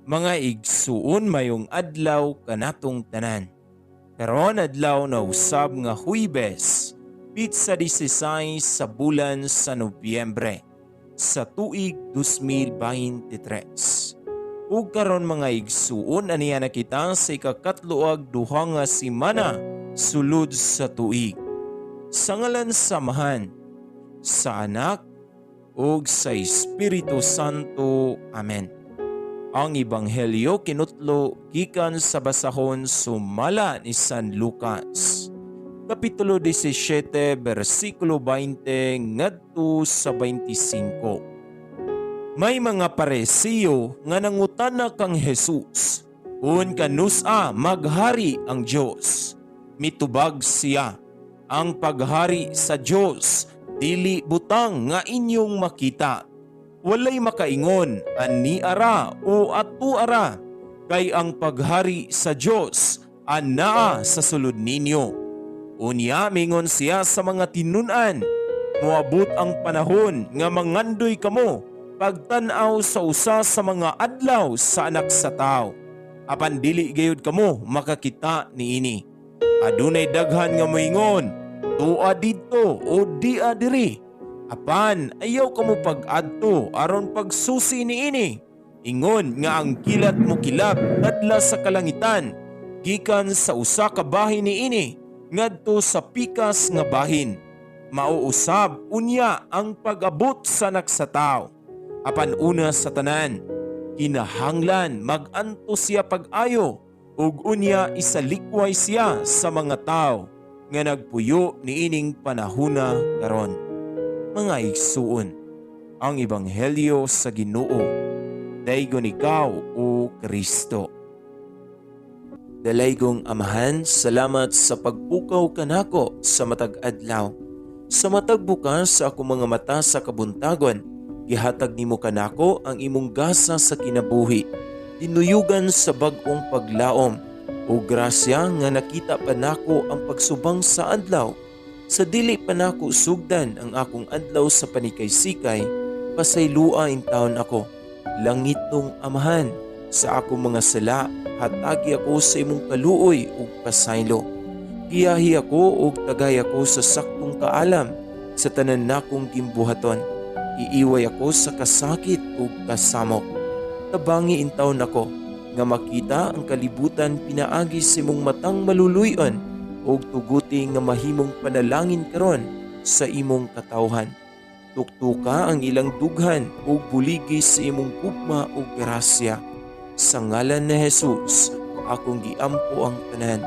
Mga igsuon mayong adlaw kanatong tanan. Karon adlaw na usab nga Huwebes, pitsa 16 sa bulan sa Nobyembre sa tuig 2023. Ug karon mga igsuon aniya na kita sa ikakatluag duha nga semana sulod sa tuig. Sa ngalan samahan sa Anak ug sa Espiritu Santo. Amen. Ang Ebanghelyo kinutlo gikan sa basahon sumala ni San Lucas. Kapitulo 17, versikulo 20 ngadto sa 25. May mga Paresiyo nga nangutana kang Jesus, kung kanusa maghari ang Dios. Mitubag siya, ang paghari sa Dios dili butang nga inyong makita. Walay makaingon ani ara o atu ara, kay ang paghari sa Dios anaa sa sulod ninyo. Unya mingon siya sa mga tinun-an, moabot ang panahon nga mangandoy kamo pagtan-aw sa usa sa mga adlaw sa Anak sa Tao. Apan dili gayud kamo makakita niini. Adunay daghan nga moingon, tua didto o dia diri. Apan ayaw kamo pag-adto aron pagsusi niini. Ingon nga ang kilat mo kilap adla sa kalangitan, gikan sa usa ka bahin niini ngadto sa pikas nga bahin. Mauusab unya ang pag-abot sa Anak sa Tao. Apan una sa tanan, kinahanglan mag-anto siya pag-ayo ug unya isalikway siya sa mga tao nga nagpuyo niining panahona karon. Mga igsuon, ang Ebanghelyo sa Ginoo, daygon ikaw o Kristo. Dalaygong Amahan, salamat sa pagpukaw kanako sa matag adlaw. Sa matag bukas sa akong mga mata sa kabuntagon, gihatag nimo kanako ang imong gasa sa kinabuhi, tinuyugan sa bag-ong paglaom, o grasya nga nakita pa nako ang pagsubang sa adlaw. Sa dili pa nako sugdan ang akong adlaw sa panikay-sikay, pasaylua in taon ako. Langit nung Amahan, sa akong mga sala, hatagi ako sa imong kaluoy ug pasaylo. Giyahi ako ug tagay ako sa saktong kaalam sa tanan nakong gimbuhaton. Iiway ako sa kasakit ug kasamok. Tabangi in taon ako, nga makita ang kalibutan pinaagi sa imong matang maluluyon, ug tuguti nga mahimong panalangin karon sa imong katawhan. Tuktuka ang ilang dughan ug buligi sa imong gugma ug grasya. Sa ngalan ni Jesus, akong giampo ang tanan.